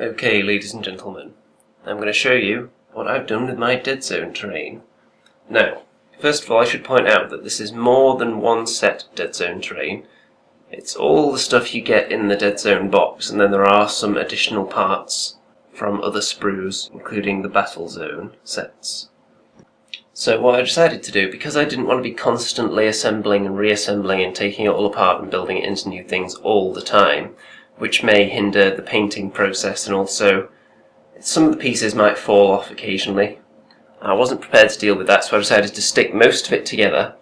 Okay, ladies and gentlemen, I'm going to show you what I've done with my Deadzone terrain. Now, first of all I should point out that this is more than one set of Deadzone terrain. It's all the stuff you get in the Deadzone box, and then there are some additional parts from other sprues, including the Battle Zone sets. So what I decided to do, because I didn't want to be constantly assembling and reassembling and taking it all apart and building it into new things all the time, which may hinder the painting process, and also some of the pieces might fall off occasionally. I wasn't prepared to deal with that, so I decided to stick most of it together,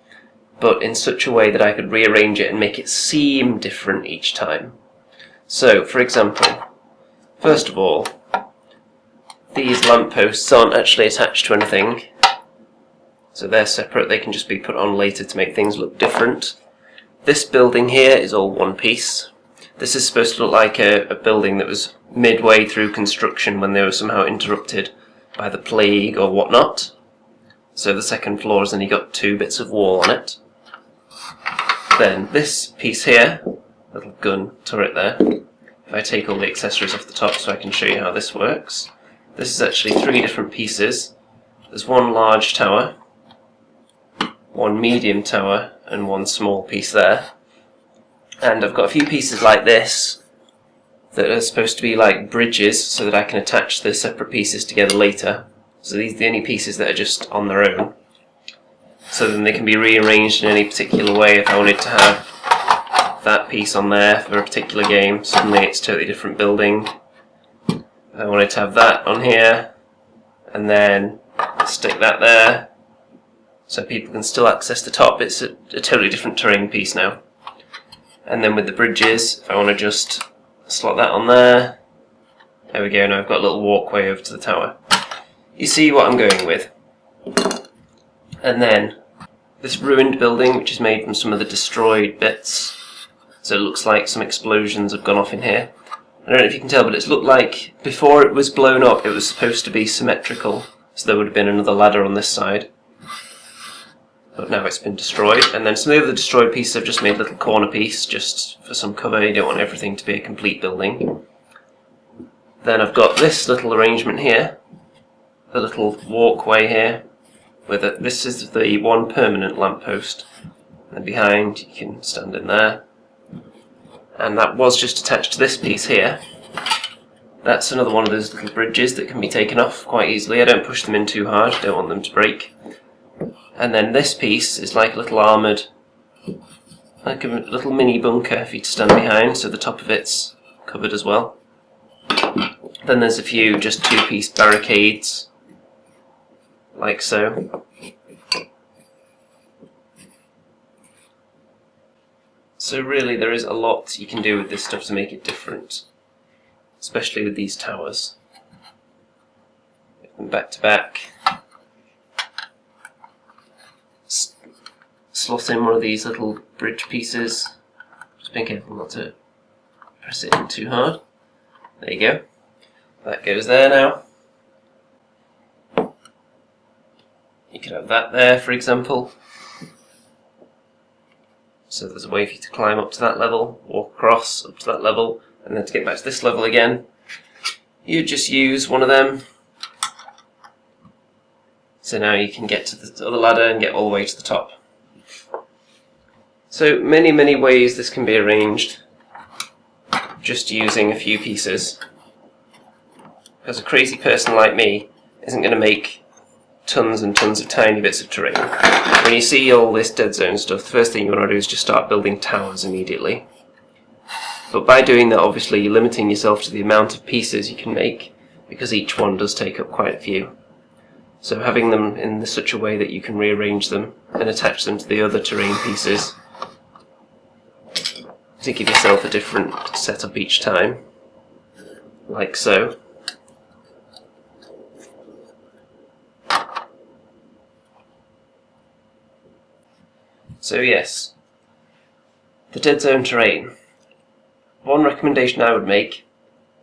but in such a way that I could rearrange it and make it seem different each time. So, for example, first of all, these lampposts aren't actually attached to anything, so they're separate. They can just be put on later to make things look different. This building here is all one piece. This is supposed to look like a building that was midway through construction when they were somehow interrupted by the plague or whatnot. So the second floor has only got 2 bits of wall on it. Then this piece here, little gun turret there, if I take all the accessories off the top so I can show you how this works. This is actually 3 different pieces. There's one large tower, one medium tower, and one small piece there. And I've got a few pieces like this that are supposed to be like bridges so that I can attach the separate pieces together later. So these are the only pieces that are just on their own. So then they can be rearranged in any particular way. If I wanted to have that piece on there for a particular game, suddenly it's a totally different building. If I wanted to have that on here, and then stick that there, so people can still access the top, it's a totally different terrain piece now. And then with the bridges, if I want to just slot that on there, there we go, now I've got a little walkway over to the tower. You see what I'm going with. And then this ruined building, which is made from some of the destroyed bits, so it looks like some explosions have gone off in here. I don't know if you can tell, but it's looked like before it was blown up it was supposed to be symmetrical, so there would have been another ladder on this side. But now it's been destroyed, and then some of the other destroyed pieces I've just made a little corner piece just for some cover. You don't want everything to be a complete building. Then I've got this little arrangement here, the little walkway here, with this is the one permanent lamppost, and behind you can stand in there, and that was just attached to this piece here. That's another one of those little bridges that can be taken off quite easily. I don't push them in too hard, I don't want them to break. And then this piece is like a little armoured, like a little mini bunker for you to stand behind, so the top of it's covered as well. Then there's a few just 2-piece barricades, like so. So really there is a lot you can do with this stuff to make it different, especially with these towers. Get them back to back. Slot in one of these little bridge pieces. Just be careful not to press it in too hard. There you go. That goes there now. You could have that there, for example. So there's a way for you to climb up to that level, walk across up to that level, and then to get back to this level again, you just use one of them. So now you can get to the other ladder and get all the way to the top. So many ways this can be arranged just using a few pieces, because a crazy person like me isn't going to make tons and tons of tiny bits of terrain. When you see all this Deadzone stuff, the first thing you want to do is just start building towers immediately. But by doing that, obviously you're limiting yourself to the amount of pieces you can make, because each one does take up quite a few. So having them in such a way that you can rearrange them and attach them to the other terrain pieces to give yourself a different setup each time, like so. So yes, the Deadzone terrain. One recommendation I would make,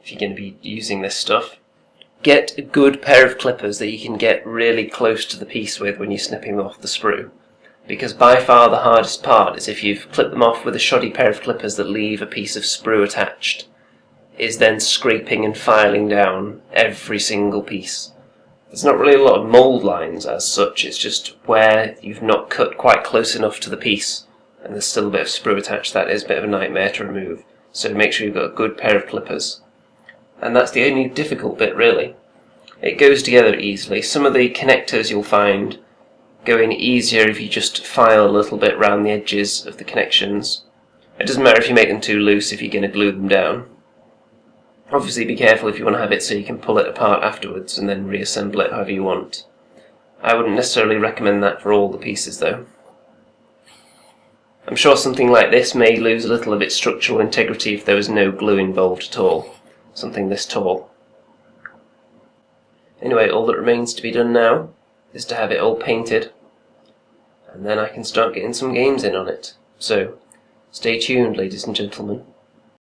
if you're going to be using this stuff, get a good pair of clippers that you can get really close to the piece with when you're snipping them off the sprue. Because by far the hardest part is if you've clipped them off with a shoddy pair of clippers that leave a piece of sprue attached. is then scraping and filing down every single piece. There's not really a lot of mould lines as such, it's just where you've not cut quite close enough to the piece and there's still a bit of sprue attached. That is a bit of a nightmare to remove, so make sure you've got a good pair of clippers. And that's the only difficult bit really. It goes together easily. Some of the connectors you'll find go in easier if you just file a little bit around the edges of the connections. It doesn't matter if you make them too loose if you're going to glue them down. Obviously be careful if you want to have it so you can pull it apart afterwards and then reassemble it however you want. I wouldn't necessarily recommend that for all the pieces though. I'm sure something like this may lose a little of its structural integrity if there was no glue involved at all. Something this tall. Anyway, all that remains to be done now is to have it all painted, and then I can start getting some games in on it. So, stay tuned, ladies and gentlemen.